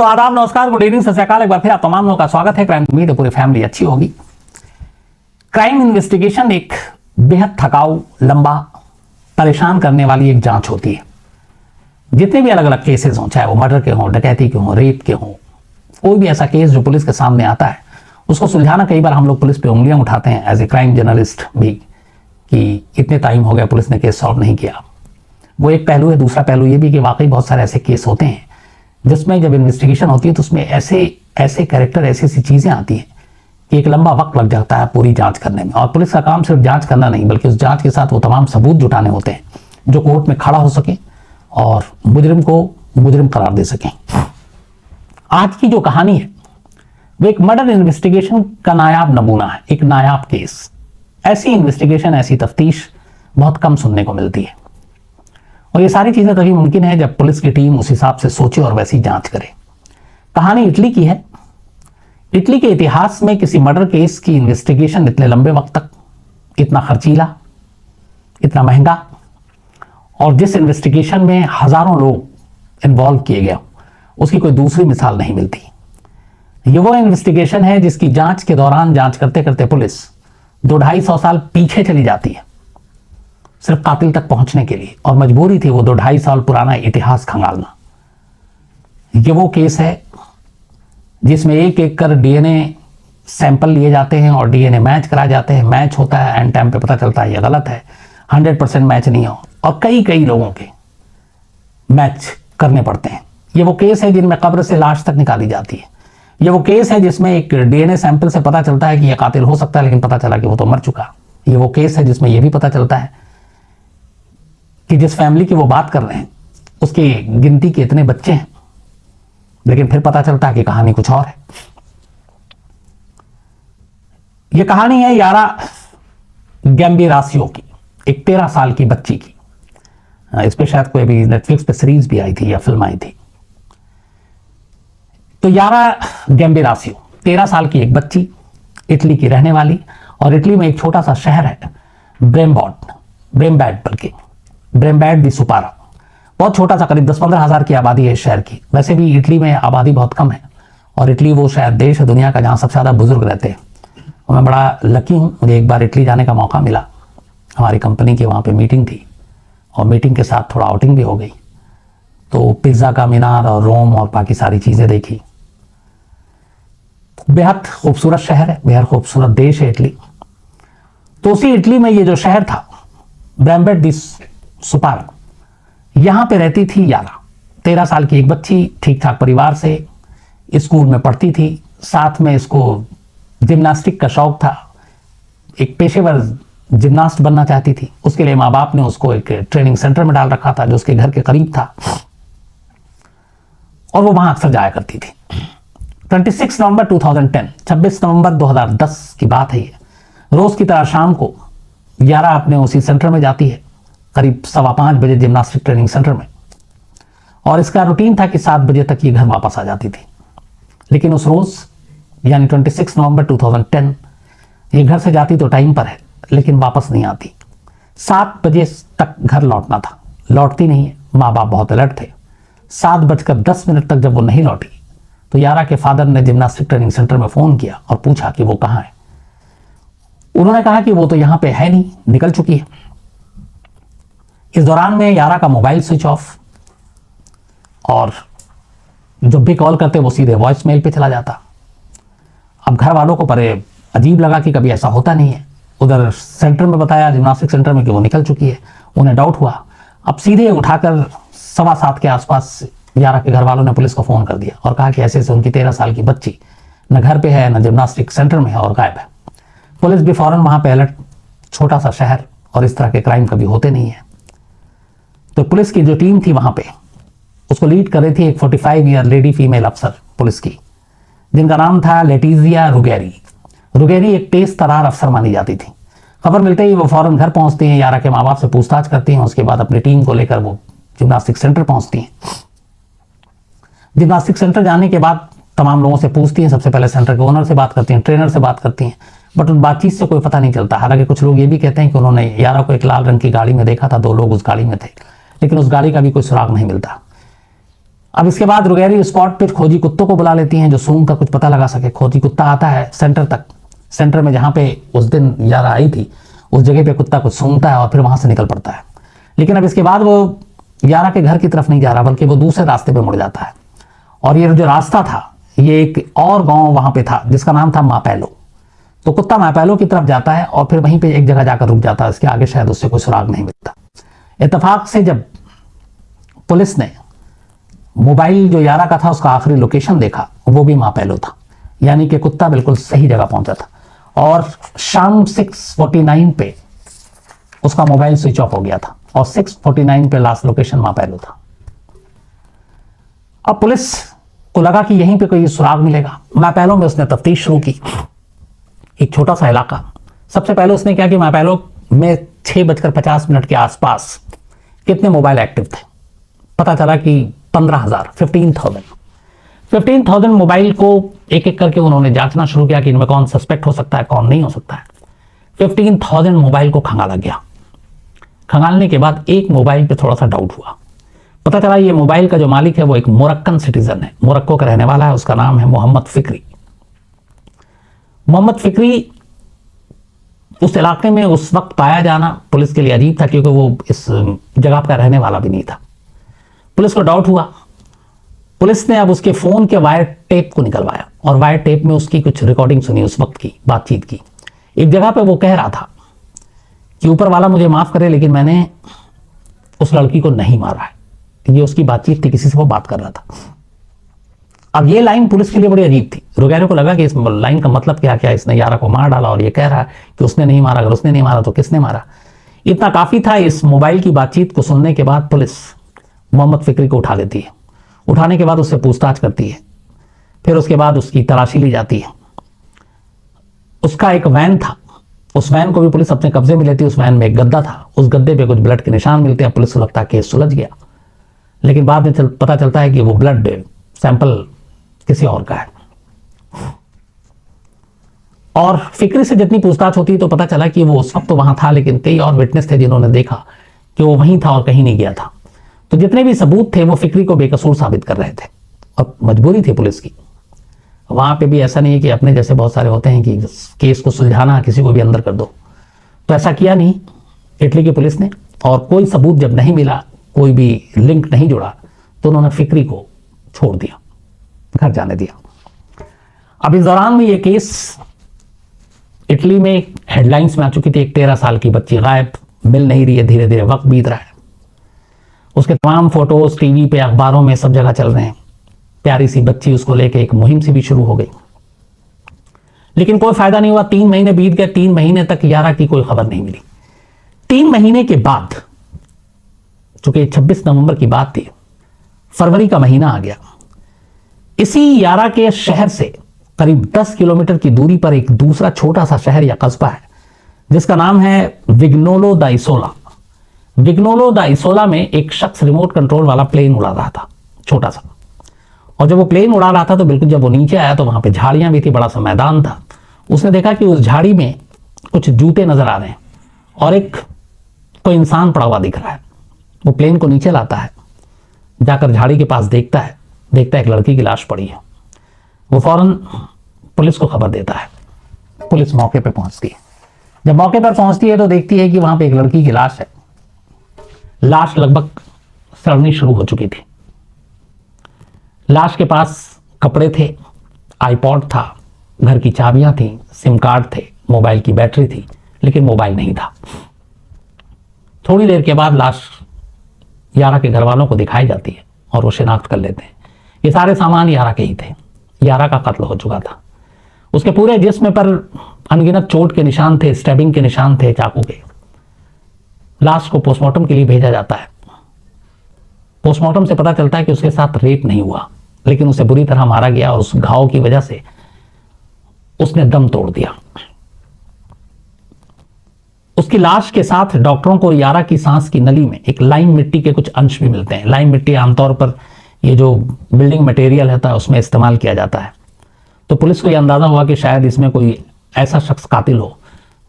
तो आदाब, नमस्कार, गुड इवनिंग, सत श्री अकाल। एक बार फिर आप तमाम लोगों का स्वागत है क्राइम उम्मीद है पूरी फैमिली अच्छी होगी। क्राइम इन्वेस्टिगेशन एक बेहद थकाऊ, लंबा, परेशान करने वाली एक जांच होती है। जितने भी अलग अलग केसेस हों, चाहे वो मर्डर के हों, डकैती के हों, रेप के हों, कोई भी ऐसा केस जो पुलिस के सामने आता है उसको सुलझाना, कई बार हम लोग पुलिस पे उंगलियां उठाते हैं एज ए क्राइम जर्नलिस्ट भी, कि इतने टाइम हो गया पुलिस ने केस सॉल्व नहीं किया। वो एक पहलू है। दूसरा पहलू ये भी कि वाकई बहुत सारे ऐसे केस होते हैं जिसमें जब इन्वेस्टिगेशन होती है तो उसमें ऐसे कैरेक्टर, ऐसी ऐसी चीजें आती हैं कि एक लंबा वक्त लग जाता है पूरी जांच करने में। और पुलिस का काम सिर्फ जांच करना नहीं, बल्कि उस जांच के साथ वो तमाम सबूत जुटाने होते हैं जो कोर्ट में खड़ा हो सके और मुजरिम को मुजरिम करार दे सकें। आज की जो कहानी है वो एक मर्डर इन्वेस्टिगेशन का नायाब नमूना है, एक नायाब केस। ऐसी इन्वेस्टिगेशन, ऐसी तफ्तीश बहुत कम सुनने को मिलती है। और ये सारी चीजें तभी मुमकिन है जब पुलिस की टीम उस हिसाब से सोचे और वैसी जांच करे। कहानी इटली की है। इटली के इतिहास में किसी मर्डर केस की इन्वेस्टिगेशन इतने लंबे वक्त तक, इतना खर्चीला, इतना महंगा, और जिस इन्वेस्टिगेशन में हजारों लोग इन्वॉल्व किए गए, उसकी कोई दूसरी मिसाल नहीं मिलती। ये वो इन्वेस्टिगेशन है जिसकी जांच के दौरान जांच करते करते पुलिस 200-250 साल पीछे चली जाती है सिर्फ कातिल तक पहुंचने के लिए, और मजबूरी थी वो 2-2.5 साल पुराना इतिहास खंगालना। ये वो केस है जिसमें एक एक कर डीएनए सैंपल लिए जाते हैं और डीएनए मैच कराए जाते हैं। मैच होता है, एंड टाइम पे पता चलता है ये गलत है, 100% मैच नहीं हो, और कई लोगों के मैच करने पड़ते हैं। ये वो केस है जिनमें कब्र से लाश तक निकाली जाती है। ये वो केस है जिसमें एक डीएनए सैंपल से पता चलता है कि यह कातिल हो सकता है, लेकिन पता चला कि वो तो मर चुका। ये वो केस है जिसमें यह भी पता चलता है कि जिस फैमिली की वो बात कर रहे हैं उसकी गिनती के इतने बच्चे हैं, लेकिन फिर पता चलता है कि कहानी कुछ और है। यह कहानी है यारा गैम्बिरासियो की, एक 13 साल की बच्ची की। इस पे शायद कोई अभी नेटफ्लिक्स पे सीरीज भी आई थी या फिल्म आई थी। तो यारा गैम्बिरासियो 13 साल की एक बच्ची, इटली की रहने वाली, और इटली में एक छोटा सा शहर है ब्रेम्बैड दी सुपारा। बहुत छोटा सा, करीब 10-15 हजार की आबादी है इस शहर की। वैसे भी इटली में आबादी बहुत कम है, और इटली वो शायद देश है दुनिया का जहां सबसे ज्यादा बुजुर्ग रहते हैं। और मैं बड़ा लकी हूं, मुझे एक बार इटली जाने का मौका मिला। हमारी कंपनी की वहां पे मीटिंग थी, और मीटिंग के साथ थोड़ा आउटिंग भी हो गई। तो पिज्जा का मीनार और रोम और बाकी सारी चीजें देखी। बेहद खूबसूरत शहर है, बेहद खूबसूरत देश है इटली। तो उसी इटली में ये जो शहर था, ब्रेम्बेड दी सुपारा, यहां पे रहती थी यारा, 13 साल की एक बच्ची, ठीक ठाक परिवार से, स्कूल में पढ़ती थी। साथ में इसको जिम्नास्टिक का शौक था, एक पेशेवर जिम्नास्ट बनना चाहती थी। उसके लिए माँ बाप ने उसको एक ट्रेनिंग सेंटर में डाल रखा था जो उसके घर के करीब था, और वो वहां अक्सर जाया करती थी। 26 नवंबर 2010, 26 नवंबर 2010 की बात है ये। रोज की तरह शाम को यारा अपने उसी सेंटर में जाती है, करीब 5:15 बजे, जिम्नास्टिक ट्रेनिंग सेंटर में। और इसका रूटीन था कि 7 बजे तक ये घर वापस आ जाती थी। लेकिन उस रोज, यानी 26 नवंबर 2010, ये घर से जाती तो टाइम पर है, लेकिन वापस नहीं आती। 7 बजे तक घर लौटना था, लौटती नहीं है। माँ बाप बहुत अलर्ट थे। 7:10 तक जब वो नहीं लौटी तो यारा के फादर ने जिम्नास्टिक ट्रेनिंग सेंटर में फोन किया और पूछा कि वो कहाँ है। उन्होंने कहा कि वो तो यहां पे है नहीं, निकल चुकी है। इस दौरान में यारा का मोबाइल स्विच ऑफ, और जब भी कॉल करते वो सीधे वॉइस मेल पे चला जाता। अब घर वालों को पर अजीब लगा कि कभी ऐसा होता नहीं है। उधर सेंटर में बताया, जिम्नास्टिक सेंटर में, कि वो निकल चुकी है। उन्हें डाउट हुआ। अब सीधे उठाकर 7:15 के आसपास यारा के घर वालों ने पुलिस को फोन कर दिया और कहा कि ऐसे ऐसे उनकी 13 साल की बच्ची न घर पे है, न जिम्नास्टिक सेंटर में है, और गायब है। पुलिस भी फौरन वहां पे अलर्ट। छोटा सा शहर, और इस तरह के क्राइम कभी होते नहीं है। तो पुलिस की जो टीम थी वहां पे, उसको लीड कर रही थी एक 45 ईयर लेडी फीमेल अफसर पुलिस की, जिनका नाम था लेटिजिया रुगेरी। रुगेरी एक तेज तरार अफसर मानी जाती थी। खबर मिलते ही वो फौरन घर पहुंचती हैं, यारा के माँ बाप से पूछताछ करती हैं। उसके बाद अपनी टीम को लेकर वो जिम्नास्टिक सेंटर पहुंचती हैं। जिम्नास्टिक सेंटर जाने के बाद तमाम लोगों से पूछती हैं। सबसे पहले सेंटर के ओनर से बात करती हैं, ट्रेनर से बात करती हैं, बट उन बातचीत से कोई पता नहीं चलता। हालांकि कुछ लोग ये भी कहते हैं कि उन्होंने यारा को एक लाल रंग की गाड़ी में देखा था, 2 लोग उस गाड़ी में थे, लेकिन उस गाड़ी का भी कोई सुराग नहीं मिलता। अब इसके बाद रुगैरी स्पॉट पर खोजी कुत्तों को बुला लेती हैं जो सूंघ का कुछ पता लगा सके। खोजी कुत्ता आता है सेंटर तक, सेंटर में जहां पे उस दिन यारा आई थी उस जगह पे कुत्ता कुछ सूंघता है और फिर वहां से निकल पड़ता है। लेकिन अब इसके बाद वो यारा के घर की तरफ नहीं जा रहा बल्कि वो दूसरे रास्ते पे मुड़ जाता है। और ये जो रास्ता था ये एक और गांव वहां पे था जिसका नाम था मापैलो। तो कुत्ता मापैलो की तरफ जाता है और फिर वहीं पे एक जगह जाकर रुक जाता है। इसके आगे शायद उससे कोई सुराग नहीं मिलता। इत्तेफाक से जब पुलिस ने मोबाइल जो यारा का था उसका आखिरी लोकेशन देखा वो भी मापैलो था, यानी कि कुत्ता बिल्कुल सही जगह पहुंचा था। और शाम 6:49 पे उसका मोबाइल स्विच ऑफ हो गया था और 6:49 पे लास्ट लोकेशन मापैलो था। अब पुलिस को लगा कि यहीं पे कोई सुराग मिलेगा। मापैलो में उसने तफ्तीश शुरू की। एक छोटा सा इलाका। सबसे पहले उसने क्या कि मापैलो में 6:50 के आसपास कितने मोबाइल एक्टिव थे। पता चला कि 15,000 मोबाइल को एक एक करके उन्होंने जांचना शुरू किया कि इनमें कौन सस्पेक्ट हो सकता है कौन नहीं हो सकता है। 15,000 मोबाइल को खंगाला गया। खंगालने के बाद एक मोबाइल पे थोड़ा सा डाउट हुआ। पता चला ये मोबाइल का जो मालिक है वो एक मोरक्कन सिटीजन है, मोरक्को का रहने वाला है। उसका नाम है मोहम्मद फिक्री। मोहम्मद फिक्री उस इलाके में उस वक्त पाया जाना पुलिस के लिए अजीब था क्योंकि वो इस जगह का रहने वाला भी नहीं था। पुलिस को डाउट हुआ। पुलिस ने अब उसके फोन के वायर टेप को निकलवाया और वायर टेप में उसकी कुछ रिकॉर्डिंग सुनी, उस वक्त की बातचीत की। एक जगह पे वो कह रहा था कि ऊपर वाला मुझे माफ करे लेकिन मैंने उस लड़की को नहीं मारा है। ये उसकी बातचीत थी, किसी से वो बात कर रहा था। अब ये लाइन पुलिस के लिए बड़ी अजीब थी। रुगैरो को लगा कि इस लाइन का मतलब क्या क्या, इसने यारा को मार डाला और ये कह रहा है कि उसने नहीं मारा। अगर उसने नहीं मारा तो किसने मारा। इतना काफी था। इस मोबाइल की बातचीत को सुनने के बाद पुलिस मोहम्मद फिक्री को उठा लेती है। उठाने के बाद उससे पूछताछ करती है। फिर उसके बाद उसकी तलाशी ली जाती है। उसका एक वैन था, उस वैन को भी पुलिस अपने कब्जे में लेती है। उस वैन में एक गद्दा था, उस गद्दे पे कुछ ब्लड के निशान मिलते हैं। पुलिस को लगता है केस सुलझ गया, लेकिन बाद में पता चलता है कि वो ब्लड सैंपल किसी और का है। और फिक्री से जितनी पूछताछ होती है तो पता चला कि वो उस वक्त तो वहां था लेकिन कई और विटनेस थे जिन्होंने देखा कि वो वहीं था और कहीं नहीं गया था। तो जितने भी सबूत थे वो फिक्री को बेकसूर साबित कर रहे थे और मजबूरी थी पुलिस की। वहां पे भी ऐसा नहीं है कि अपने जैसे बहुत सारे होते हैं कि केस को सुलझाना किसी को भी अंदर कर दो, तो ऐसा किया नहीं इटली की पुलिस ने। और कोई सबूत जब नहीं मिला, कोई भी लिंक नहीं जुड़ा, तो उन्होंने फिक्री को छोड़ दिया, घर जाने दिया। अब इस दौरान में ये केस इटली में हेडलाइंस में आ चुकी थी। एक 13 साल की बच्ची गायब, मिल नहीं रही है। धीरे धीरे वक्त बीत रहा है। उसके तमाम फोटोज टीवी पे, अखबारों में, सब जगह चल रहे हैं। प्यारी सी बच्ची, उसको लेके एक मुहिम सी भी शुरू हो गई, लेकिन कोई फायदा नहीं हुआ। 3 महीने बीत गए। 3 महीने तक यारा की कोई खबर नहीं मिली। 3 महीने के बाद, चूंकि 26 नवंबर की बात थी, फरवरी का महीना आ गया। इसी यारा के शहर से करीब 10 किलोमीटर की दूरी पर एक दूसरा छोटा सा शहर या कस्बा है जिसका नाम है विग्नोलो दा इसोला। विग्नोलो दा इसोला में एक शख्स रिमोट कंट्रोल वाला प्लेन उड़ा रहा था, छोटा सा। और जब वो प्लेन उड़ा रहा था तो बिल्कुल जब वो नीचे आया तो वहां पे झाड़ियां भी थी, बड़ा सा मैदान था। उसने देखा कि उस झाड़ी में कुछ जूते नजर आ रहे हैं और एक कोई इंसान पड़ा हुआ दिख रहा है। वो प्लेन को नीचे लाता है, जाकर झाड़ी के पास देखता है एक लड़की की लाश पड़ी है। वो फौरन पुलिस को खबर देता है। पुलिस मौके पे पहुंचती है। जब मौके पर पहुंचती है तो देखती है कि वहां पे एक लड़की की लाश है। लाश लगभग सड़नी शुरू हो चुकी थी। लाश के पास कपड़े थे, आईपॉड था, घर की चाबियां थी, सिम कार्ड थे, मोबाइल की बैटरी थी, लेकिन मोबाइल नहीं था। थोड़ी देर के बाद लाश यारा के घर वालों को दिखाई जाती है और वो शिनाख्त कर लेते हैं। ये सारे सामान यारा के ही थे। यारा का कत्ल हो चुका था। उसके पूरे जिस्म पर अनगिनत चोट के निशान थे, स्टैबिंग के निशान थे, चाकू के। लाश को पोस्टमार्टम के लिए भेजा जाता है। पोस्टमार्टम से पता चलता है कि उसके साथ रेप नहीं हुआ, लेकिन उसे बुरी तरह मारा गया और उस घाव की वजह से उसने दम तोड़ दिया। उसकी लाश के साथ डॉक्टरों को यारा की सांस की नली में एक लाइम मिट्टी के कुछ अंश भी मिलते हैं। लाइम मिट्टी आमतौर पर ये जो बिल्डिंग मटेरियल होता है उसमें इस्तेमाल किया जाता है। तो पुलिस को यह अंदाजा हुआ कि शायद इसमें कोई ऐसा शख्स कातिल हो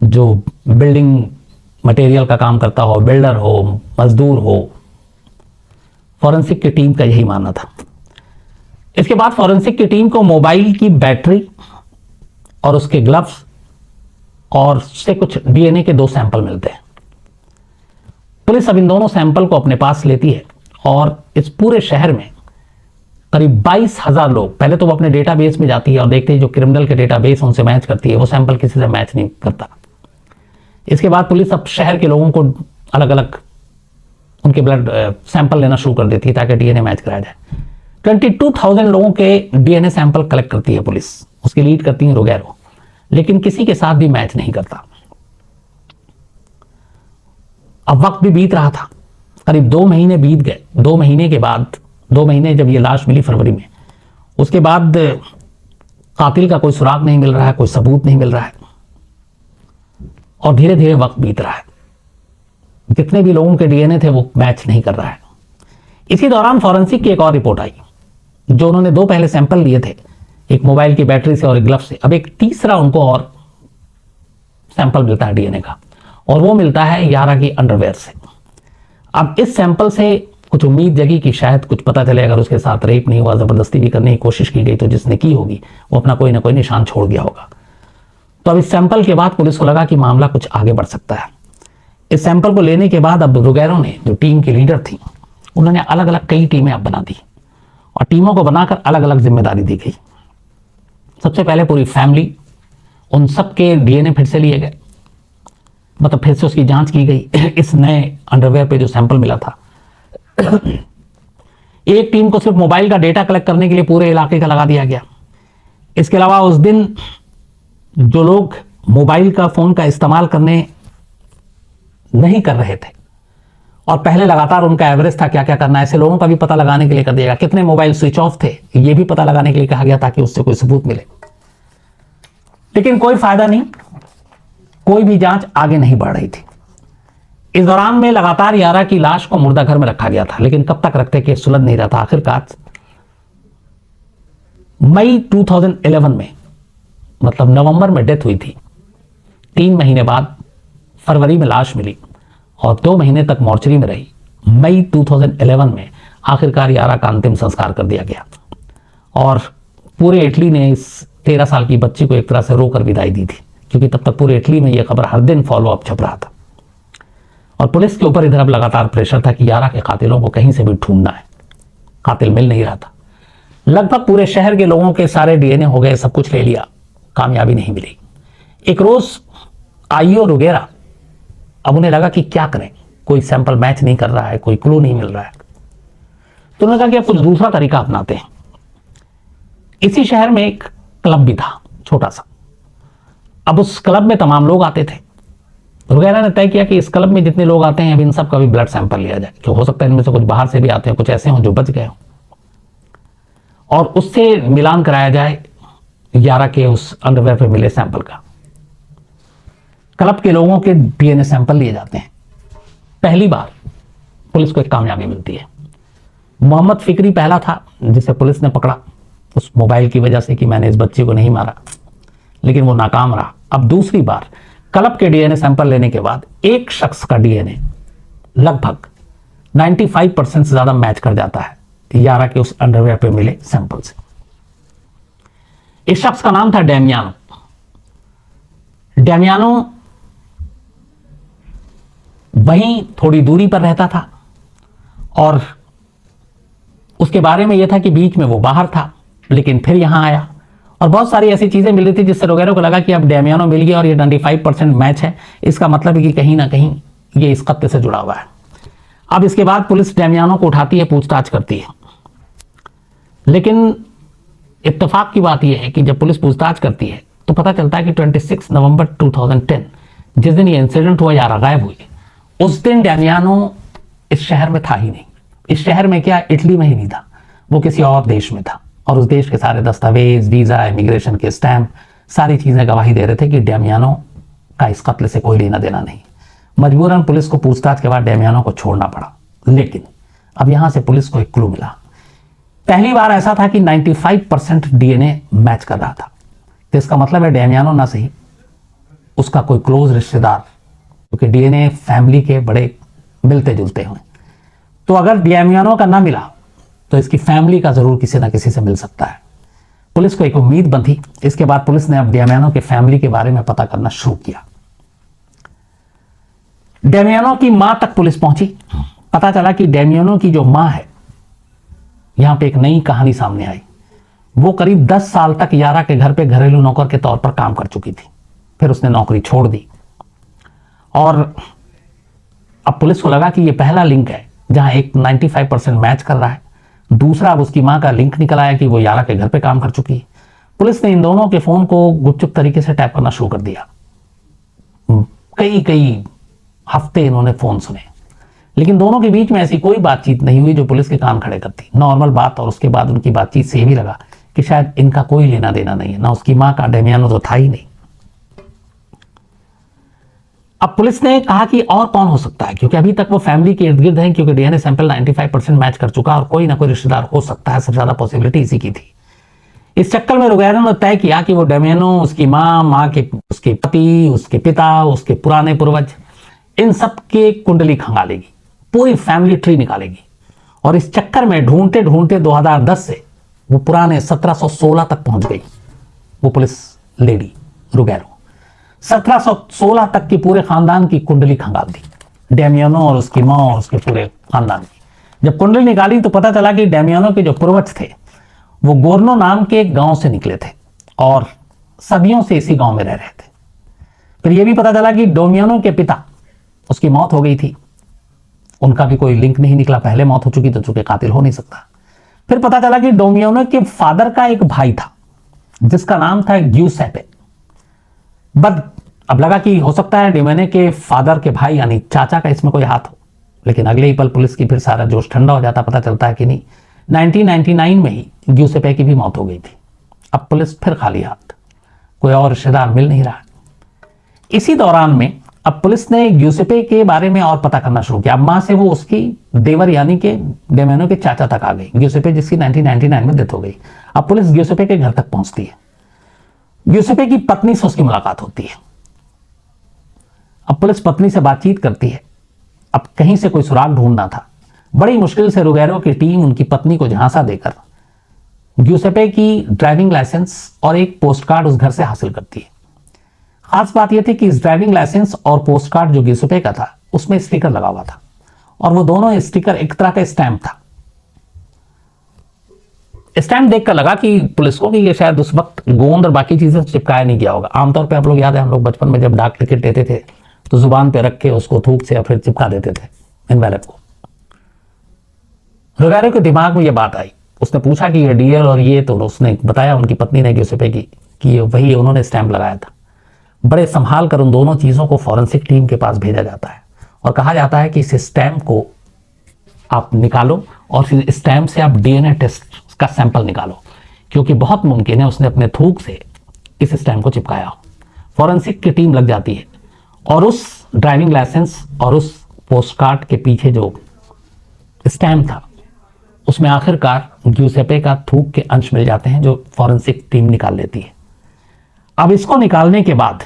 जो बिल्डिंग मटेरियल का काम करता हो, बिल्डर हो, मजदूर हो। फॉरेंसिक की टीम का यही मानना था। इसके बाद फॉरेंसिक की टीम को मोबाइल की बैटरी और उसके ग्लव्स और से कुछ डीएनए के 2 सैंपल मिलते हैं। पुलिस अब इन दोनों सैंपल को अपने पास लेती है और इस पूरे शहर में करीब 22,000 लोग, पहले तो वो अपने डेटाबेस में जाती है और देखते हैं जो क्रिमिनल के डेटाबेस उनसे मैच करती है, वो सैंपल किसी से मैच नहीं करता। इसके बाद पुलिस अब शहर के लोगों को अलग अलग उनके ब्लड सैंपल लेना शुरू कर देती है ताकि डीएनए मैच कराया जाए। 22,000 लोगों के डीएनए सैंपल कलेक्ट करती है पुलिस, उसकी लीड करती है रोगेरो, लेकिन किसी के साथ भी मैच नहीं करता। अब वक्त भी बीत रहा था, करीब 2 महीने बीत गए। 2 महीने के बाद, 2 महीने जब ये लाश मिली फरवरी में, उसके बाद कातिल का कोई सुराग नहीं मिल रहा है, कोई सबूत नहीं मिल रहा है और धीरे धीरे वक्त बीत रहा है। जितने भी लोगों के डीएनए थे वो मैच नहीं कर रहा है। इसी दौरान फॉरेंसिक की एक और रिपोर्ट आई, जो उन्होंने 2 पहले सैंपल लिए थे, एक मोबाइल की बैटरी से और एक ग्लव से। अब एक तीसरा उनको और सैंपल मिलता है डीएनए का, और वो मिलता है यारा की अंडरवेयर से। अब इस सैंपल से कुछ उम्मीद जगी कि शायद कुछ पता चले, अगर उसके साथ रेप नहीं हुआ, जबरदस्ती भी करने की कोशिश की गई, तो जिसने की होगी वो अपना कोई ना कोई निशान छोड़ गया होगा। तो अब इस सैंपल के बाद पुलिस को लगा कि मामला कुछ आगे बढ़ सकता है। इस सैंपल को लेने के बाद अब रोगेरो ने, जो टीम की लीडर थी, उन्होंने अलग अलग कई टीमें अब बना दी और टीमों को बनाकर अलग अलग जिम्मेदारी दी गई। सबसे पहले पूरी फैमिली, उन सबके डीएनए फिर से लिए गए, मतलब फिर से उसकी जांच की गई इस नए अंडरवेयर पे जो सैंपल मिला था। एक टीम को सिर्फ मोबाइल का डेटा कलेक्ट करने के लिए पूरे इलाके का लगा दिया गया। इसके अलावा उस दिन जो लोग मोबाइल का फोन का इस्तेमाल करने नहीं कर रहे थे और पहले लगातार उनका एवरेज था क्या क्या करना, ऐसे लोगों का भी पता लगाने के लिए कर दिया गया। कितने मोबाइल स्विच ऑफ थे ये भी पता लगाने के लिए कहा गया ताकि उससे कोई सबूत मिले, लेकिन कोई फायदा नहीं, कोई भी जांच आगे नहीं बढ़ रही थी। इस दौरान में लगातार यारा की लाश को मुर्दा घर में रखा गया था, लेकिन कब तक रखते कि सुलझ नहीं रहा था। आखिरकार मई 2011 में, मतलब नवंबर में डेथ हुई थी, 3 महीने बाद फरवरी में लाश मिली और 2 महीने तक मॉर्चरी में रही। मई 2011 में आखिरकार यारा का अंतिम संस्कार कर दिया गया और पूरे इटली ने इस 13 साल की बच्ची को एक तरह से रोकर विदाई दी थी, क्योंकि तब तक पूरे इटली में यह खबर हर दिन फॉलो अप छप रहा था और पुलिस के ऊपर इधर अब लगातार प्रेशर था कि यारा के कातिलों को कहीं से भी ढूंढना है। कातिल मिल नहीं रहा था। लगभग पूरे शहर के लोगों के सारे डीएनए हो गए, सब कुछ ले लिया, कामयाबी नहीं मिली। एक रोज आईओ रोगेरा, अब उन्हें लगा कि क्या करें, कोई सैंपल मैच नहीं कर रहा है, कोई क्लू नहीं मिल रहा है, तो उन्होंने कहा कि अब कुछ दूसरा तरीका अपनाते हैं। इसी शहर में एक क्लब भी था, छोटा सा। अब उस क्लब में तमाम लोग आते थे। रोगेरा ने तय किया कि इस क्लब में जितने लोग आते हैं अब इन सब का भी ब्लड सैंपल लिया जाए, क्यों हो सकता है इनमें से कुछ बाहर से भी आते हैं, कुछ ऐसे हों जो बच गए हों, और उससे मिलान कराया जाए यारा के उस अंडरवेयर पे मिले सैंपल का। क्लब के लोगों के डीएनए सैंपल लिए जाते हैं। पहली बार पुलिस को एक कामयाबी मिलती है। मोहम्मद फिक्री पहला था जिसे पुलिस ने पकड़ा उस मोबाइल की वजह से कि मैंने इस बच्ची को नहीं मारा, लेकिन वो नाकाम रहा। अब दूसरी बार क्लब के डीएनए सैंपल लेने के बाद एक शख्स का डीएनए लगभग 95% से ज्यादा मैच कर जाता है यारा के उस अंडरवेयर पे मिले सैंपल से। इस शख्स का नाम था डेमियानो। डेमियानो वहीं थोड़ी दूरी पर रहता था और उसके बारे में यह था कि बीच में वो बाहर था, लेकिन फिर यहां आया और बहुत सारी ऐसी चीजें मिल रही थी जिससे रोगेरो को लगा कि अब डेमियानो मिल गया और ये 95% मैच है, इसका मतलब है कि कहीं ना कहीं ये इस कत्ल से जुड़ा हुआ है। अब इसके बाद पुलिस डेमियानो को उठाती है, पूछताछ करती है, लेकिन इत्तेफाक की बात यह है कि जब पुलिस पूछताछ करती है तो पता चलता है कि 26 नवंबर 2010 जिस दिन ये इंसिडेंट हुआ, यारा गायब हुई, उस दिन डेमियानो इस शहर में था ही नहीं। इस शहर में क्या, इटली में ही नहीं था, वो किसी और देश में था और उस देश के सारे दस्तावेज, वीजा, इमिग्रेशन के स्टैंप, सारी चीजें गवाही दे रहे थे कि डेमियानो का इस कत्ल से कोई लेना देना नहीं। मजबूरन पुलिस को पूछताछ के बाद डेमियानो को छोड़ना पड़ा, लेकिन अब यहां से पुलिस को एक क्लू मिला। पहली बार ऐसा था कि 95% डीएनए मैच कर रहा था, तो इसका मतलब है डेमियानो ना सही, उसका कोई क्लोज रिश्तेदार, क्योंकि डीएनए फैमिली के बड़े मिलते जुलते हुए। तो अगर डेमियानो का ना मिला तो इसकी फैमिली का जरूर किसी ना किसी से मिल सकता है। पुलिस को एक उम्मीद बंधी। इसके बाद पुलिस ने अब डेमियानो के फैमिली के बारे में पता करना शुरू किया। डेमियानो की मां तक पुलिस पहुंची। पता चला कि डेमियानो की जो मां है, यहां पे एक नई कहानी सामने आई। वो करीब 10 साल तक यारा के घर पे घरेलू नौकर के तौर पर काम कर चुकी थी। फिर उसने नौकरी छोड़ दी और अब पुलिस को लगा कि ये पहला लिंक है जहां एक 95% मैच कर रहा है। दूसरा, अब उसकी मां का लिंक निकल आया कि वो यारा के घर पे काम कर चुकी है। पुलिस ने इन दोनों के फोन को गुपचुप तरीके से टैप करना शुरू कर दिया। कई कई हफ्ते इन्होंने फोन सुने, लेकिन दोनों के बीच में ऐसी कोई बातचीत नहीं हुई जो पुलिस के कान खड़े करती। नॉर्मल बात, और उसके बाद उनकी बातचीत से ये भी लगा कि शायद इनका कोई लेना देना नहीं है, ना उसकी मां का, डेमियानो तो था ही नहीं। अब पुलिस ने कहा कि और कौन हो सकता है, क्योंकि अभी तक वो फैमिली के इर्द गिर्द है, क्योंकि डीएनए सैंपल 95% मैच कर चुका और कोई ना कोई रिश्तेदार हो सकता है। सबसे ज्यादा पॉसिबिलिटी इसी की थी। इस चक्कर में रुगैरो ने तय किया कि वो डेमियानो, उसकी मां के, उसके पति, उसके पिता, उसके पुराने पूर्वज, इन सब के कुंडली खंगालेगी, पूरी फैमिली ट्री निकालेगी। और इस चक्कर में ढूंढते ढूंढते 2010 से वो पुराने 1716 तक पहुंच गई। वो पुलिस लेडी रुगैरो 1716 तक की पूरे खानदान की कुंडली खंगाल दी, डेमियानो और उसकी मां और उसके पूरे खानदान की। जब कुंडली निकाली तो पता चला कि डेमियानो के जो पूर्वज थे वो गोर्नो नाम के एक गांव से निकले थे और सदियों से इसी गांव में रह रहे थे। फिर यह भी पता चला कि डेमियानो के पिता, उसकी मौत हो गई थी, उनका भी कोई लिंक नहीं निकला, पहले मौत हो चुकी तो चूंकि कातिल हो नहीं सकता। फिर पता चला कि डेमियानो के फादर का एक भाई था जिसका नाम था ग्यूसेपे। अब लगा कि हो सकता है डेमियानो के फादर के भाई यानी चाचा का इसमें कोई हाथ हो, लेकिन अगले ही पल पुलिस की फिर सारा जोश ठंडा हो जाता। पता चलता है कि नहीं, 1999 में ही ग्यूसेपे की भी मौत हो गई थी। अब पुलिस फिर खाली हाथ, कोई और रिश्तेदार मिल नहीं रहा। इसी दौरान में अब पुलिस ने ग्यूसेपे के बारे में और पता करना शुरू किया। अब मां से वो उसकी देवर यानी कि डेमियानो के चाचा तक आ गई, ग्यूसेपे जिसकी 1999 में डेथ हो गई। अब पुलिस ग्यूसेपे के घर तक पहुंचती है। ग्यूसेपे की पत्नी से उसकी मुलाकात होती है। अब पुलिस पत्नी से बातचीत करती है। अब कहीं से कोई सुराग ढूंढना था। बड़ी मुश्किल से रुगैरो की टीम उनकी पत्नी को झांसा देकर ग्यूसेपे की ड्राइविंग लाइसेंस और एक पोस्ट कार्ड उस घर से हासिल करती है। खास बात यह थी कि इस ड्राइविंग लाइसेंस और पोस्ट कार्ड जो ग्यूसेपे का था उसमें स्टिकर लगा हुआ था, और वो दोनों स्टिकर एक तरह का स्टैंप था। स्टैंप देखकर लगा कि पुलिस को कि ये शायद उस वक्त गोंद और बाकी चीजें चिपकाया नहीं गया होगा। आमतौर पे आप लोग याद है, हम लोग बचपन में जब डाक टिकट देते थे तो जुबान पे रख के उसको थूक से या फिर चिपका देते थे एनवेलप को। रुगैरो के दिमाग में ये बात आई। उसने पूछा कि ये डीएल और ये, तो उसने बताया उनकी पत्नी ने ग्यूसेपे की कि वही उन्होंने स्टैंप लगाया था। बड़े संभाल कर उन दोनों चीजों को फॉरेंसिक टीम के पास भेजा जाता है और कहा जाता है कि इस स्टैंप को आप निकालो और फिर स्टैंप से आप डीएनए टेस्ट का सैंपल निकालो, क्योंकि बहुत मुमकिन है उसने अपने थूक से इस स्टैंप को चिपकाया हो। फॉरेंसिक की टीम लग जाती है और उस ड्राइविंग लाइसेंस और उस पोस्ट कार्ड के पीछे जो स्टैंप था उसमें आखिरकार ग्यूसेपे का थूक के अंश मिल जाते हैं, जो फॉरेंसिक टीम निकाल लेती है। अब इसको निकालने के बाद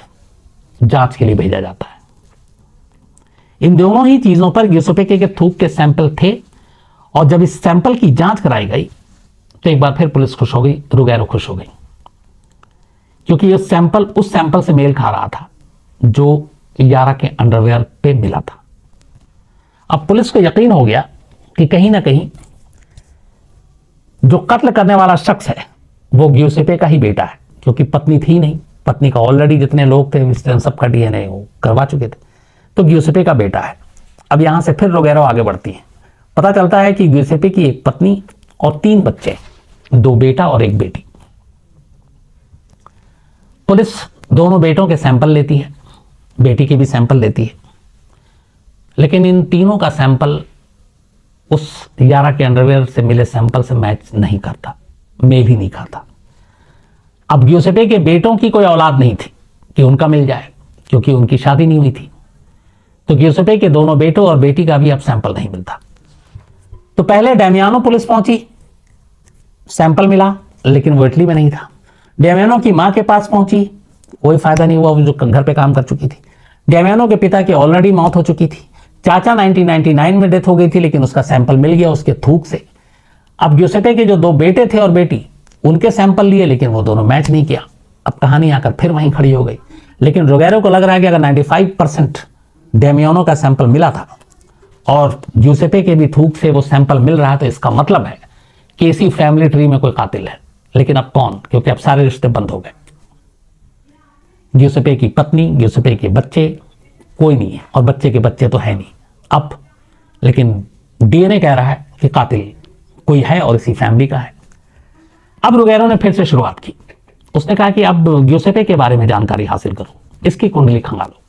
जांच के लिए भेजा जाता है। इन दोनों ही चीजों पर ग्यूसेपे के थूक के सैंपल थे, और जब इस सैंपल की जांच कराई गई तो एक बार फिर पुलिस खुश हो गई, रुगैरो खुश हो गई, क्योंकि ये सैंपल उस सैंपल से मेल खा रहा था जो यारा के अंडरवेयर पे मिला था। अब पुलिस को यकीन हो गया कि कहीं ना कहीं जो कत्ल करने वाला शख्स है वो ग्यूसेपे का ही बेटा है, क्योंकि पत्नी थी नहीं, पत्नी का ऑलरेडी जितने लोग थे सबका डीएनए वो करवा चुके थे, तो ग्यूसेपे का बेटा है। अब यहां से फिर रुगैरो आगे बढ़ती है। पता चलता है कि ग्यूसेपे की एक पत्नी और 3 बच्चे, 2 बेटा और 1 बेटी। पुलिस दोनों बेटों के सैंपल लेती है, बेटी के भी सैंपल लेती है, लेकिन इन तीनों का सैंपल उस यारा के अंडरवेयर से मिले सैंपल से मैच नहीं करता, मेल ही नहीं खाता। अब ग्यूसेपे के बेटों की कोई औलाद नहीं थी कि उनका मिल जाए, क्योंकि उनकी शादी नहीं हुई थी, तो ग्यूसेपे के दोनों बेटों और बेटी का भी अब सैंपल नहीं मिलता। तो पहले डेमियानो पुलिस पहुंची, सैंपल मिला लेकिन वो इटली में नहीं था। डेमियानो की मां के पास पहुंची, कोई फायदा नहीं हुआ, वो जो घर पे काम कर चुकी थी। डेमियानो के पिता की ऑलरेडी मौत हो चुकी थी। चाचा 1999 में डेथ हो गई थी, लेकिन उसका सैंपल मिल गया उसके थूक से। अब ग्यूसेपे के जो दो बेटे थे और बेटी, उनके सैंपल लिए लेकिन वो दोनों मैच नहीं किया। अब कहानी आकर फिर वहीं खड़ी हो गई। लेकिन रोगेरो को लग रहा है कि अगर 95% डेमियानो का सैंपल मिला था और ग्यूसेपे के भी थूक से वो सैंपल मिल रहा है, तो इसका मतलब है कि इसी फैमिली ट्री में कोई कातिल है। लेकिन अब कौन? क्योंकि अब सारे रिश्ते बंद हो गए। ग्यूसेपे की पत्नी, ग्यूसेपे के बच्चे, कोई नहीं है, और बच्चे के बच्चे तो है नहीं अब। लेकिन डीएनए कह रहा है कि कातिल कोई है और इसी फैमिली का है। अब रोगेरो ने फिर से शुरुआत की। उसने कहा कि अब ग्यूसेपे के बारे में जानकारी हासिल करो, इसकी कुंडली खंगालो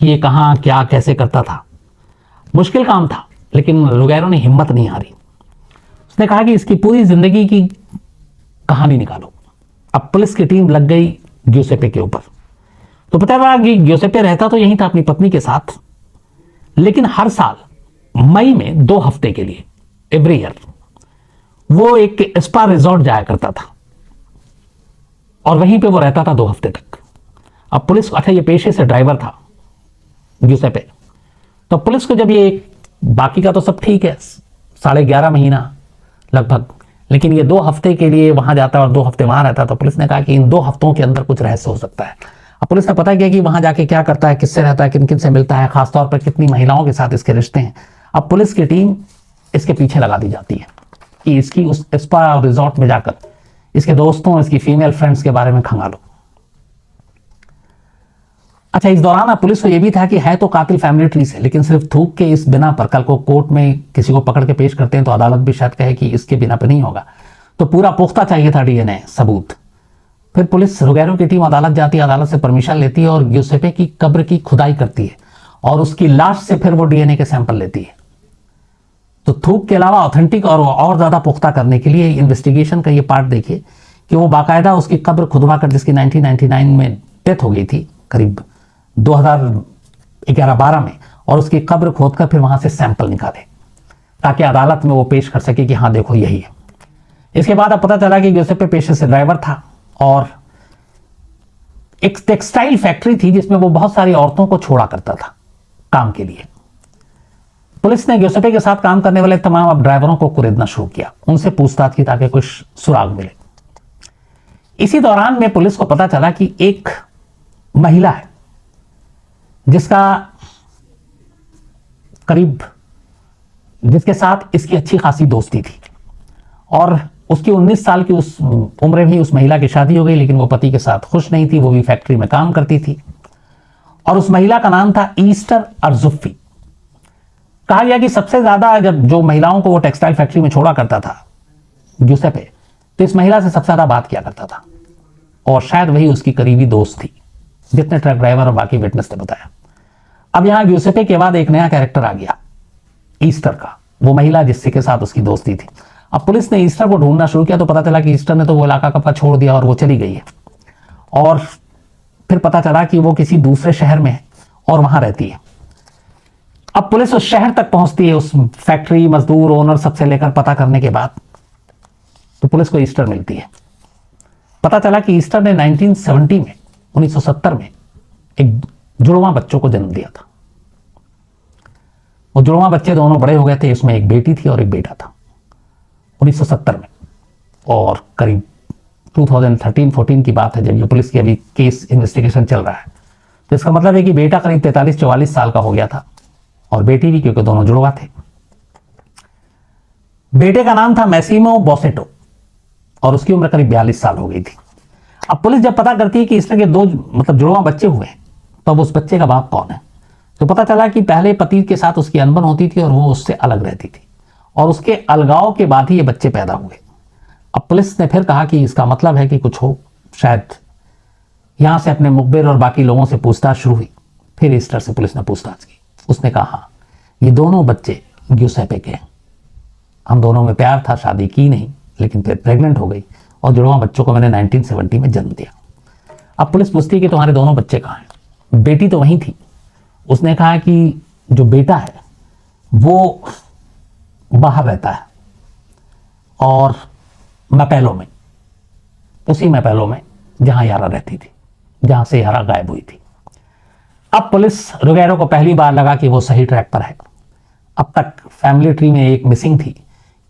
कि ये कहां क्या कैसे करता था। मुश्किल काम था, लेकिन रोगेरो ने हिम्मत नहीं हारी। उसने कहा कि इसकी पूरी जिंदगी की कहानी निकालो। अब पुलिस की टीम लग गई ग्यूसेपे के ऊपर। तो पता लगा कि ग्यूसेपे रहता तो यहीं था अपनी पत्नी के साथ, लेकिन हर साल मई में 2 हफ्ते के लिए, एवरी ईयर, वो एक स्पा रिजॉर्ट जाया करता था और वहीं पे वो रहता था 2 हफ्ते तक। अब पुलिस, अच्छा ये पेशे से ड्राइवर था ग्यूसेपे, तो पुलिस को जब ये, बाकी का तो सब ठीक है, 11.5 महीना लगभग, लेकिन ये 2 हफ्ते के लिए वहां जाता और 2 हफ्ते वहां रहता, तो पुलिस ने कहा कि इन 2 हफ्तों के अंदर कुछ रहस्य हो सकता है। अब पुलिस ने पता किया कि वहां जाके क्या करता है, किससे रहता है, किन किन से मिलता है, खासतौर पर कितनी महिलाओं के साथ इसके रिश्ते हैं। अब पुलिस की टीम इसके पीछे लगा दी जाती है कि इसकी उस स्पा रिजॉर्ट में जाकर इसके दोस्तों, इसकी फीमेल फ्रेंड्स के बारे में खंगालो। अच्छा, इस दौरान अब पुलिस को यह भी था कि है तो कातिल फैमिली ट्री से, लेकिन सिर्फ थूक के इस बिना पर कल को कोर्ट में किसी को पकड़ के पेश करते हैं तो अदालत भी शायद कहे कि इसके बिना पे नहीं होगा, तो पूरा पुख्ता चाहिए था डीएनए सबूत। फिर पुलिस, रोगेरो की टीम अदालत जाती है, अदालत से परमिशन लेती है और ग्यूसेपे की कब्र की खुदाई करती है और उसकी लाश से फिर वो डीएनए के सैंपल लेती है। तो थूक के अलावा ऑथेंटिक और ज्यादा पुख्ता करने के लिए इन्वेस्टिगेशन का ये पार्ट देखिए कि वो बाकायदा उसकी कब्र खुदवा कर, जिसकी 1999 में डेथ हो गई थी, करीब 2011-12 में, और उसकी कब्र खोदकर फिर वहां से सैंपल निकाले ताकि अदालत में वो पेश कर सके कि हाँ देखो यही है। इसके बाद अब पता चला कि ग्यूसेपे पेशे से ड्राइवर था और एक टेक्सटाइल फैक्ट्री थी जिसमें वो बहुत सारी औरतों को छोड़ा करता था काम के लिए। पुलिस ने ग्यूसेपे के साथ काम करने वाले तमाम अब ड्राइवरों को कुरेदना शुरू किया, उनसे पूछताछ की ताकि कुछ सुराग मिले। इसी दौरान में पुलिस को पता चला कि एक महिला है जिसके साथ इसकी अच्छी खासी दोस्ती थी और उसकी 19 साल की उस उम्र में ही उस महिला की शादी हो गई, लेकिन वो पति के साथ खुश नहीं थी, वो भी फैक्ट्री में काम करती थी और उस महिला का नाम था ईस्टर अर्जुफ्फी। कहा गया कि सबसे ज्यादा जब जो महिलाओं को वो टेक्सटाइल फैक्ट्री में छोड़ा करता था ग्यूसेपे, तो इस महिला से सबसे ज्यादा बात किया करता था और शायद वही उसकी करीबी दोस्त थी, जितने ट्रक ड्राइवर और बाकी विटनेस ने बताया। अब यहां ग्यूसेपे के बाद एक नया कैरेक्टर आ गया, ईस्टर का, वो महिला जिससे के साथ उसकी दोस्ती थी। अब पुलिस ने ईस्टर को ढूंढना शुरू किया तो पता चला कि ईस्टर ने तो वो इलाका कपड़ा छोड़ दिया और वो चली गई है, और फिर पता चला कि वो किसी दूसरे शहर में है और वहां रहती है। अब पुलिस उस शहर तक पहुंचती है, उस फैक्ट्री, मजदूर, ओनर सबसे लेकर पता करने के बाद तो पुलिस को ईस्टर मिलती है। पता चला कि ईस्टर ने 1970 में एक जुड़वा बच्चों को जन्म दिया था। वो जुड़वा बच्चे दोनों बड़े हो गए थे, इसमें एक बेटी थी और एक बेटा था 1970 में, और करीब 2013-14 की बात है जब ये पुलिस की अभी केस इन्वेस्टिगेशन चल रहा है। तो इसका मतलब है कि बेटा करीब 43-44 साल का हो गया था और बेटी भी, क्योंकि दोनों जुड़वा थे। बेटे का नाम था मैसिमो बॉसेटो और उसकी उम्र करीब 42 साल हो गई थी। अब पुलिस जब पता करती है कि इस तरह के 2 जुड़वा बच्चे हुए, तब उस बच्चे का बाप कौन है, तो पता चला कि पहले पति के साथ उसकी अनबन होती थी और वो उससे अलग रहती थी और उसके अलगाव के बाद ही ये बच्चे पैदा हुए। अब पुलिस ने फिर कहा कि इसका मतलब है कि कुछ हो, शायद यहां से अपने मुखबिर और बाकी लोगों से पूछताछ शुरू हुई। फिर ईस्टर से पुलिस ने पूछताछ की। उसने कहा हाँ, ये दोनों बच्चे ग्यूसेपे के, हम दोनों में प्यार था, शादी की नहीं, लेकिन फिर प्रेग्नेंट हो गई और जुड़वा बच्चों को मैंने 1970 में जन्म दिया। अब पुलिस पूछती है कि तुम्हारे दोनों बच्चे कहाँ हैं? बेटी तो वहीं थी। उसने कहा कि जो बेटा है वो बाहर रहता है और मैपेलो में, उसी मैपेलो में जहां यारा रहती थी, जहां से यारा गायब हुई थी। अब पुलिस रोगेरो को पहली बार लगा कि वो सही ट्रैक पर है। अब तक फैमिली ट्री में एक मिसिंग थी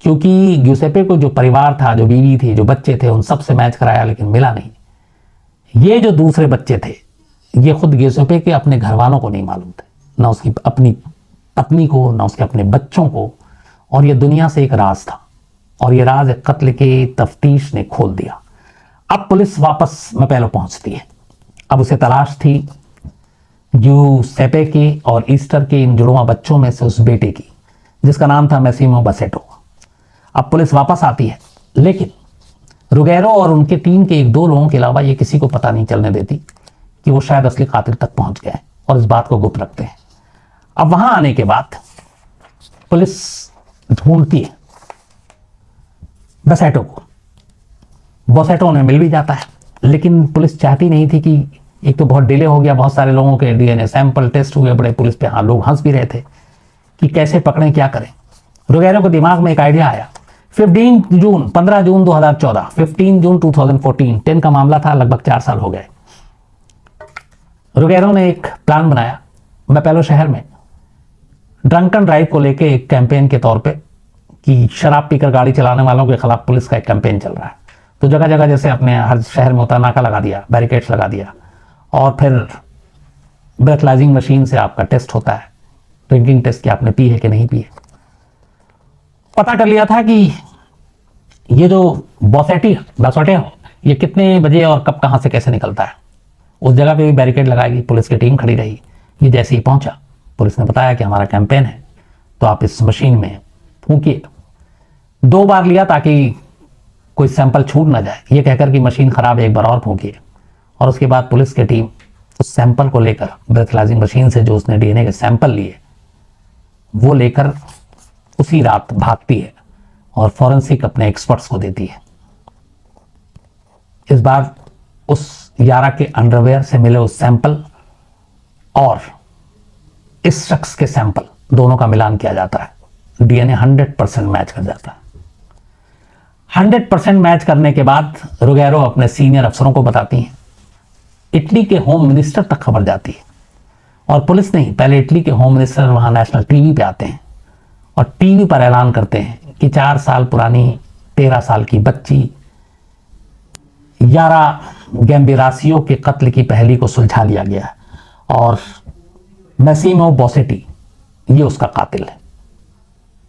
क्योंकि ग्यूसेपे को जो परिवार था, जो बीवी थी, जो बच्चे थे, उन सब से मैच कराया लेकिन मिला नहीं। ये जो दूसरे बच्चे थे, ये खुद ग्यूसेपे के अपने घर वालों को नहीं मालूम थे, ना उसकी अपनी पत्नी को, ना उसके अपने बच्चों को। और ये दुनिया से एक राज था, और ये राज एक कत्ल के तफ्तीश ने खोल दिया। अब पुलिस वापस मैपेलो पहुंचती है। अब उसे तलाश थी ग्यूसेपे के और ईस्टर के इन जुड़वा बच्चों में से उस बेटे की, जिसका नाम था मैसिमो बसेटो। अब पुलिस वापस आती है, लेकिन रुगेरो और उनके टीम के एक दो लोगों के अलावा ये किसी को पता नहीं चलने देती कि वो शायद असली कातिल तक पहुंच गए, और इस बात को गुप्त रखते हैं। अब वहां आने के बाद पुलिस ढूंढती है बसेटो को। बसेटो उन्हें मिल भी जाता है, लेकिन पुलिस चाहती नहीं थी कि, एक तो बहुत डिले हो गया, बहुत सारे लोगों के डीएनए सैंपल टेस्ट हुए, बड़े पुलिस पे लोग हंस भी रहे थे कि कैसे पकड़ें, क्या करें। रुगेरो के दिमाग में एक आइडिया आया। 15 जून 2014, 15 जून 2014, 10 का मामला था, लगभग 4 साल हो गए। रुगेरो ने एक प्लान बनाया मैपेलो शहर में ड्रंकन ड्राइव को लेके एक कैंपेन के तौर पे, कि शराब पीकर गाड़ी चलाने वालों के खिलाफ पुलिस का एक कैंपेन चल रहा है। तो जगह जगह जैसे अपने हर शहर में होता नाका लगा दिया, बैरिकेड्स लगा दिया, और फिर ब्रेथलाइजिंग मशीन से आपका टेस्ट होता है, ड्रिंकिंग टेस्ट, कि आपने पी है कि नहीं पी है। पता कर लिया था कि ये जो बसोटे हो, ये कितने बजे और कब कहां से कैसे निकलता है। उस जगह पे भी बैरिकेड लगाएगी, पुलिस की टीम खड़ी रही। ये जैसे ही पहुंचा, पुलिस ने बताया कि हमारा कैंपेन है, तो आप इस मशीन में फूंकिए। 2 बार लिया ताकि कोई सैंपल छूट ना जाए, ये कहकर कि मशीन खराब है, एक बार और फूंकिए। और उसके बाद पुलिस की टीम उस सैंपल को लेकर, ब्रेथलाइजिंग मशीन से जो उसने डीएनए के सैंपल लिए, वो लेकर उसी रात भागती है और फॉरेंसिक अपने एक्सपर्ट्स को देती है। इस बार उस यारा के अंडरवेयर से मिले उस सैंपल और इस शख्स के सैंपल, दोनों का मिलान किया जाता है। डीएनए 100% मैच कर जाता है। 100% मैच करने के बाद रुगेरो अपने सीनियर अफसरों को बताती हैं। इटली के होम मिनिस्टर तक खबर जाती है, और पुलिस नहीं, पहले इटली के होम मिनिस्टर वहां नेशनल टीवी पे आते हैं और टीवी पर ऐलान करते हैं कि 4 साल पुरानी 13 साल की बच्ची यारा गैम्बिरासियो के कत्ल की पहेली को सुलझा लिया गया, और मैसिमो बॉसेटी ये उसका कातिल है,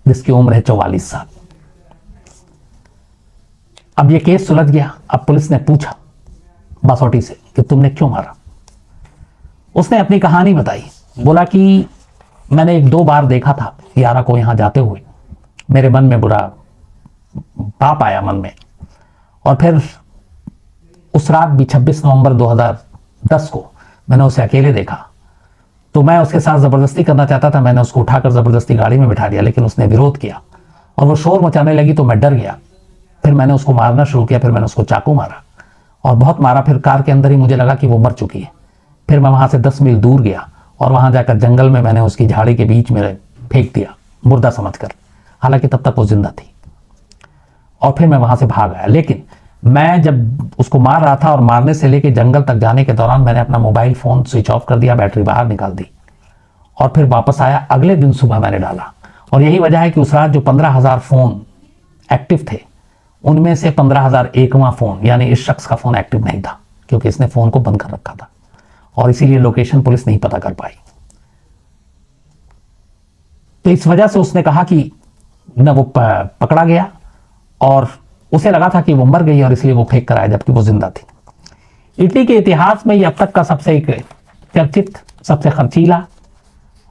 जिसकी उम्र है 44 साल। अब ये केस सुलझ गया। अब पुलिस ने पूछा बासोटी से कि तुमने क्यों मारा। उसने अपनी कहानी बताई। बोला कि मैंने 1-2 बार देखा था यारा को यहां जाते हुए, मेरे मन में बुरा पाप आया मन में, और फिर उस रात भी 26 नवंबर 2010 को मैंने उसे अकेले देखा, तो मैं उसके साथ जबरदस्ती करना चाहता था। मैंने उसको उठाकर जबरदस्ती गाड़ी में बिठा दिया, लेकिन उसने विरोध किया और वो शोर मचाने लगी, तो मैं डर गया। फिर मैंने उसको मारना शुरू किया, फिर मैंने उसको चाकू मारा और बहुत मारा। फिर कार के अंदर ही मुझे लगा कि वो मर चुकी है। फिर मैं वहां से 10 मील दूर गया और वहां जाकर जंगल में मैंने उसकी झाड़ी के बीच में फेंक दिया, मुर्दा समझकर, हालांकि तब तक वो जिंदा थी। और फिर मैं वहां से भाग आया। लेकिन मैं जब उसको मार रहा था और मारने से लेकर जंगल तक जाने के दौरान मैंने अपना मोबाइल फोन स्विच ऑफ कर दिया, बैटरी बाहर निकाल दी और फिर वापस आया। अगले दिन सुबह मैंने डाला, और यही वजह है कि उस रात जो 15,000 फोन एक्टिव थे, उनमें से 15,001वां फोन यानी इस शख्स का फोन एक्टिव नहीं था, क्योंकि इसने फोन को बंद कर रखा था, और इसीलिए लोकेशन पुलिस नहीं पता कर पाई। तो इस वजह से उसने कहा कि न वो पकड़ा गया, और उसे लगा था कि वो मर गई और इसलिए वो फेंक कर आया, जबकि वो जिंदा थी। इटली के इतिहास में यह अब तक का सबसे एक चर्चित, सबसे खर्चीला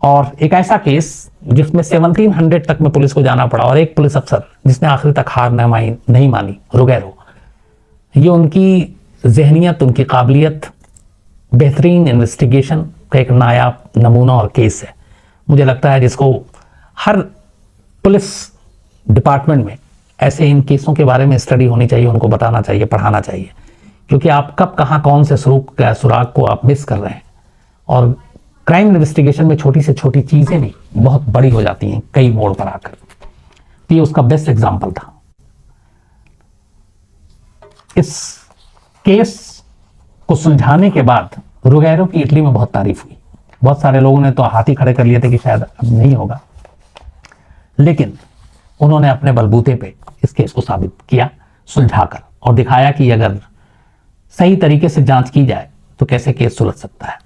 और एक ऐसा केस जिसमें 1700 तक में पुलिस को जाना पड़ा, और एक पुलिस अफसर जिसने आखिरी तक हार नहीं मानी, रुगेरो। ये उनकी जहनियत, उनकी काबिलियत, बेहतरीन इन्वेस्टिगेशन का एक नायाब नमूना और केस है। मुझे लगता है जिसको हर पुलिस डिपार्टमेंट में ऐसे इन केसों के बारे में स्टडी होनी चाहिए, उनको बताना चाहिए, पढ़ाना चाहिए, क्योंकि आप कब कहाँ कौन से सुराग को आप मिस कर रहे हैं। और क्राइम इन्वेस्टिगेशन में छोटी से छोटी चीजें भी बहुत बड़ी हो जाती हैं कई मोड़ पर आकर। ये उसका बेस्ट एग्जाम्पल था। इस केस को सुलझाने के बाद रुगेरो की इटली में बहुत तारीफ हुई। बहुत सारे लोगों ने तो हाथ ही खड़े कर लिए थे कि शायद अब नहीं होगा, लेकिन उन्होंने अपने बलबूते पे इस केस को साबित किया, सुलझाकर, और दिखाया कि अगर सही तरीके से जांच की जाए तो कैसे केस सुलझ सकता है।